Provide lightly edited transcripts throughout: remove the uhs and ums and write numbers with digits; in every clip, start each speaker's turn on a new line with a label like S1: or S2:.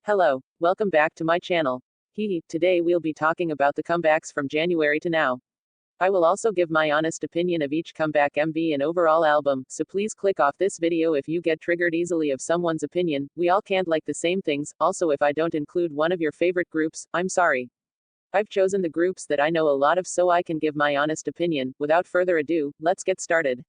S1: Hello, welcome back to my channel. Today we'll be talking about the comebacks from January to now. I will also give my honest opinion of each comeback MV and overall album, so please click off this video if you get triggered easily of someone's opinion. We all can't like the same things, also if I don't include one of your favorite groups, I'm sorry. I've chosen the groups that I know a lot of so I can give my honest opinion. Without further ado, let's get started.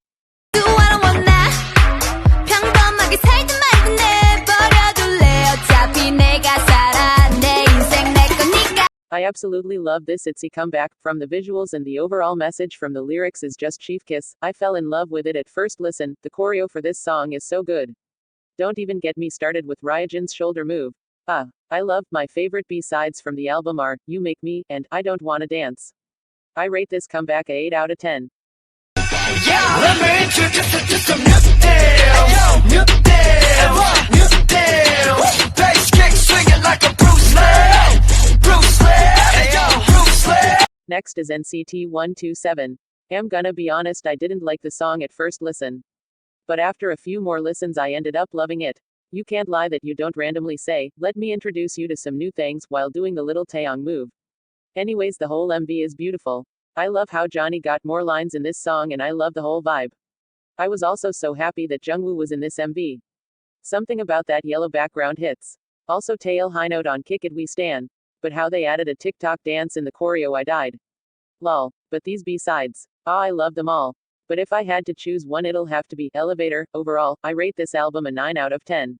S1: I absolutely love this Itzy comeback. From the visuals and the overall message from the lyrics is just chief kiss. I fell in love with it at first listen. The choreo for this song is so good. Don't even get me started with Ryujin's shoulder move. I love. My favorite B-sides from the album are You Make Me and I Don't Wanna Dance. I rate this comeback a 8 out of 10.
S2: Yeah, let me introduce you to some new bass kick swinging like a Bruce Lee. Bruce Lee.
S1: Next is NCT 127. I'm gonna be honest, I didn't like the song at first listen. But after a few more listens I ended up loving it. You can't lie that you don't randomly say, let me introduce you to some new things, while doing the little Taeyong move. Anyways, the whole MV is beautiful. I love how Johnny got more lines in this song and I love the whole vibe. I was also so happy that Jungwoo was in this MV. Something about that yellow background hits. Also tail high note on Kick It We Stan. But how they added a TikTok dance in the choreo I died. Lol. But these B-sides. I love them all. But if I had to choose one it'll have to be Elevator. Overall, I rate this album a 9 out of 10.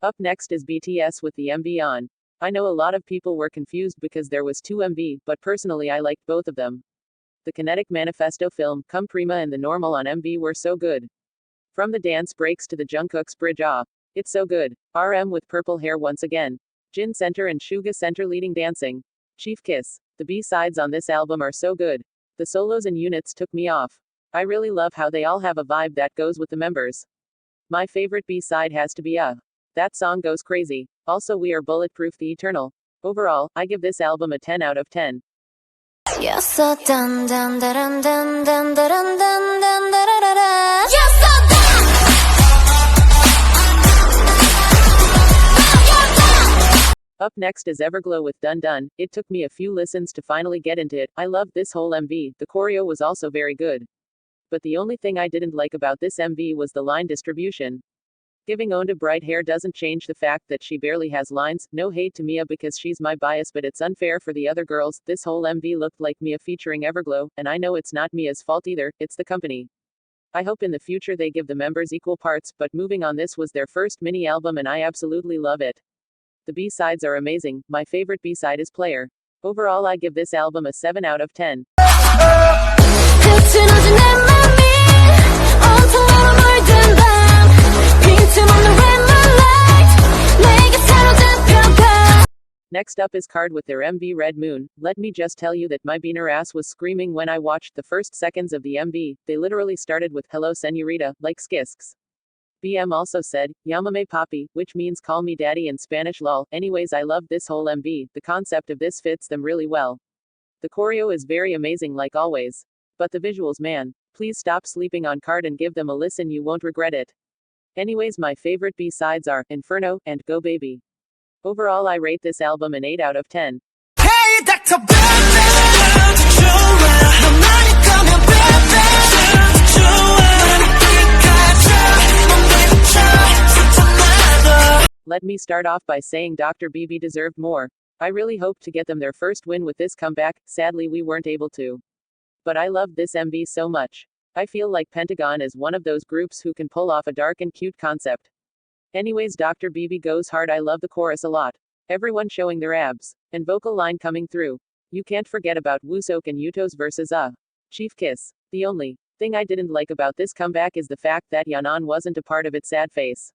S1: Up next is BTS with the MV on. I know a lot of people were confused because there was 2 MV, but personally I liked both of them. The Kinetic Manifesto film, Come Prima and the normal on MV were so good. From the dance breaks to the Jungkook's bridge, it's so good. RM with purple hair once again. Jin center and Suga center leading dancing. Chief kiss. The B-sides on this album are so good. The solos and units took me off. I really love how they all have a vibe that goes with the members. My favorite B-side has to be That song goes crazy. Also We Are Bulletproof the Eternal. Overall, I give this album a 10 out of 10.
S3: You're so dun dun dun dun dun dun dun dun dun dun.
S1: Up next is Everglow with Dun Dun. It took me a few listens to finally get into it. I loved this whole MV. The choreo was also very good. But the only thing I didn't like about this MV was the line distribution. Giving Onda bright hair doesn't change the fact that she barely has lines. No hate to Mia because she's my bias, but it's unfair for the other girls. This whole MV looked like Mia featuring Everglow, and I know it's not Mia's fault either, it's the company. I hope in the future they give the members equal parts, but moving on, this was their first mini album and I absolutely love it. The B-sides are amazing. My favorite B-side is Player. Overall I give this album a 7 out of 10. Next up is Card with their MV Red Moon. Let me just tell you that my beaner ass was screaming when I watched the first seconds of the MV. They literally started with Hello Señorita, like skisks. BM also said, Llámame Papi, which means call me daddy in Spanish lol. Anyways, I love this whole MV. The concept of this fits them really well. The choreo is very amazing like always. But the visuals, man. Please stop sleeping on Card and give them a listen, you won't regret it. Anyways, my favorite B-sides are Inferno and Go Baby. Overall I rate this album an 8 out of 10.
S2: Hey, Dr. Bebe.
S1: Let me start off by saying Dr. Bebe deserved more. I really hoped to get them their first win with this comeback. Sadly we weren't able to. But I loved this MV so much. I feel like Pentagon is one of those groups who can pull off a dark and cute concept. Anyways, Dr. Bebe goes hard. I love the chorus a lot. Everyone showing their abs. And vocal line coming through. You can't forget about Woosok and Yuto's versus Chief Kiss. The only thing I didn't like about this comeback is the fact that Yeon wasn't a part of it. Sad face.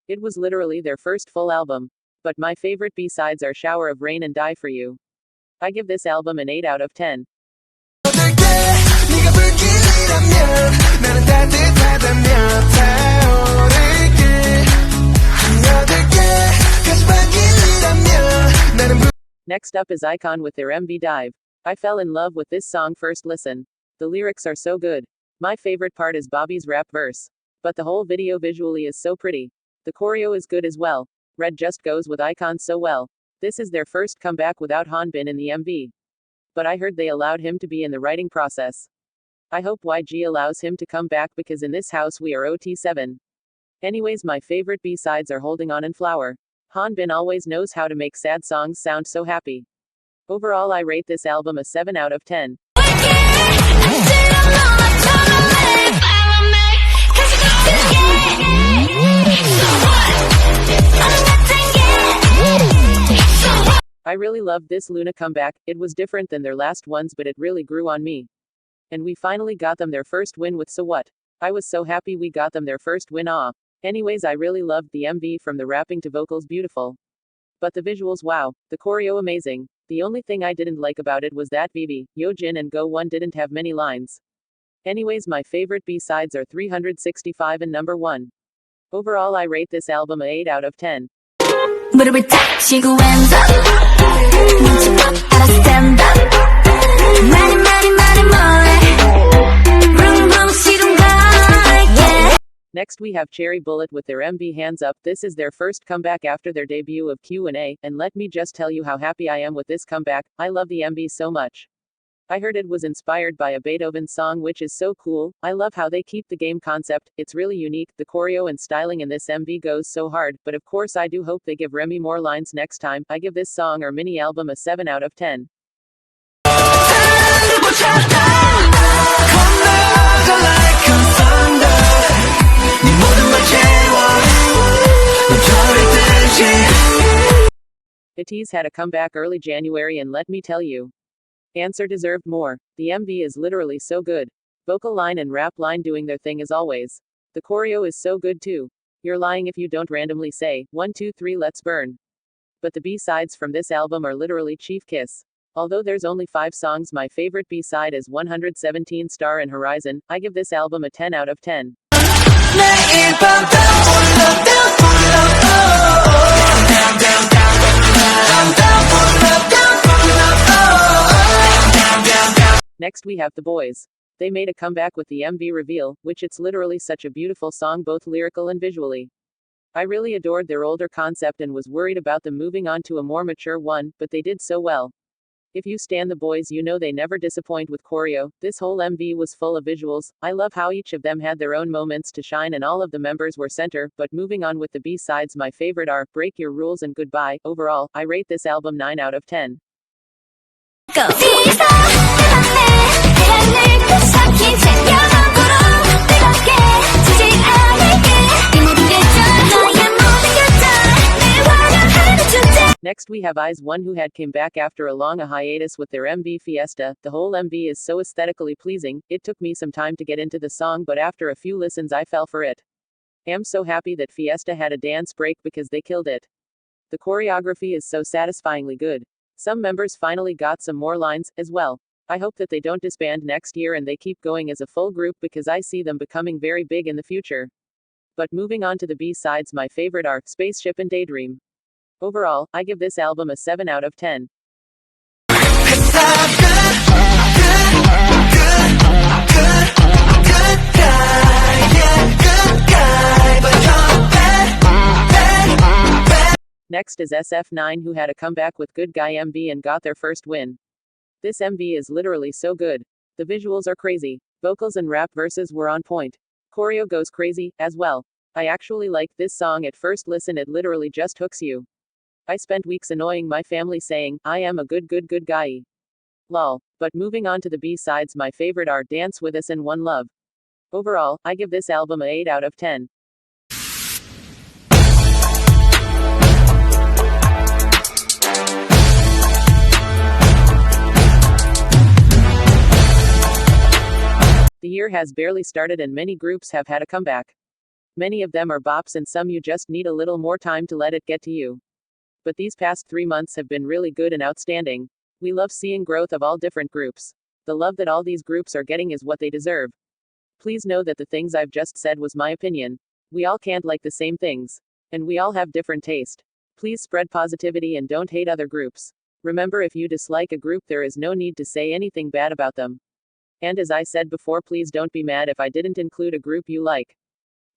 S1: It was literally their first full album. But my favorite B-sides are Shower of Rain and Die For You. I give this album an 8 out of 10. Next up is IKON with their MV Dive. I fell in love with this song first listen. The lyrics are so good. My favorite part is Bobby's rap verse. But the whole video visually is so pretty. The choreo is good as well. Red just goes with IKON so well. This is their first comeback without Hanbin in the MV. But I heard they allowed him to be in the writing process. I hope YG allows him to come back because in this house we are OT7. Anyways, my favorite B-sides are Holding On and Flower. Hanbin always knows how to make sad songs sound so happy. Overall, I rate this album a 7 out of 10. I really loved this Loona comeback. It was different than their last ones, but it really grew on me. And we finally got them their first win with So What. I was so happy we got them their first win. Anyways, I really loved the MV from the rapping to vocals beautiful. But the visuals, wow. The choreo amazing. The only thing I didn't like about it was that Bebe, Yeojin and Go1 didn't have many lines. Anyways, my favorite B-sides are 365 and number 1. Overall, I rate this album a 8 out of 10.
S3: 무릎을 탁 치고 hands up 눈치껏 알아 stand up 많이 뭐래 룽룽 시동걸 yeah.
S1: Next we have Cherry Bullet with their MV Hands Up. This is their first comeback after their debut of Q&A, and let me just tell you how happy I am with this comeback. I love the MV so much. I heard it was inspired by a Beethoven song, which is so cool. I love how they keep the game concept. It's really unique. The choreo and styling in this MV goes so hard, but of course I do hope they give Remy more lines next time. I give this song or mini album a 7 out of 10. Itzy had a comeback early January, and let me tell you, Answer deserved more. The MV is literally so good. Vocal line and rap line doing their thing as always. The choreo is so good too. You're lying if you don't randomly say, 1 2 3 let's burn. But the B-sides from this album are literally Chief Kiss. Although there's only 5 songs, my favorite B-side is 117 Star and Horizon. I give this album a 10 out of 10. Next we have The Boys. They made a comeback with the MV reveal, which it's literally such a beautiful song, both lyrical and visually. I really adored their older concept and was worried about them moving on to a more mature one, but they did so well. If you stan The Boys, you know they never disappoint with choreo. This whole MV was full of visuals. I love how each of them had their own moments to shine and all of the members were center. But moving on with the B-sides, my favorite are Break Your Rules and Goodbye. Overall, I rate this album 9 out of 10.
S3: Go.
S1: Next we have IZ*ONE, who had came back after a long hiatus with their MV Fiesta. The whole MV is so aesthetically pleasing. It took me some time to get into the song, but after a few listens I fell for it. I'm so happy that Fiesta had a dance break because they killed it. The choreography is so satisfyingly good. Some members finally got some more lines, as well. I hope that they don't disband next year and they keep going as a full group because I see them becoming very big in the future. But moving on to the B-sides, my favorite are Spaceship and Daydream. Overall, I give this album a 7 out of 10. Next is Sf9, who had a comeback with Good Guy MV and got their first win. This MV is literally so good. The visuals are crazy. Vocals and rap verses were on point. Choreo goes crazy, as well. I actually liked this song at first listen, it literally just hooks you. I spent weeks annoying my family saying, I am a good guy. Lol. But moving on to the B-sides, my favorite are Dance With Us and One Love. Overall, I give this album a 8 out of 10. The year has barely started and many groups have had a comeback. Many of them are bops and some you just need a little more time to let it get to you. But these past 3 months have been really good and outstanding. We love seeing growth of all different groups. The love that all these groups are getting is what they deserve. Please know that the things I've just said was my opinion. We all can't like the same things. And we all have different taste. Please spread positivity and don't hate other groups. Remember, if you dislike a group, there is no need to say anything bad about them. And as I said before, please don't be mad if I didn't include a group you like.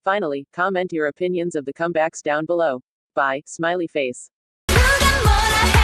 S1: Finally, comment your opinions of the comebacks down below. Bye, smiley face.
S3: 누가 뭐라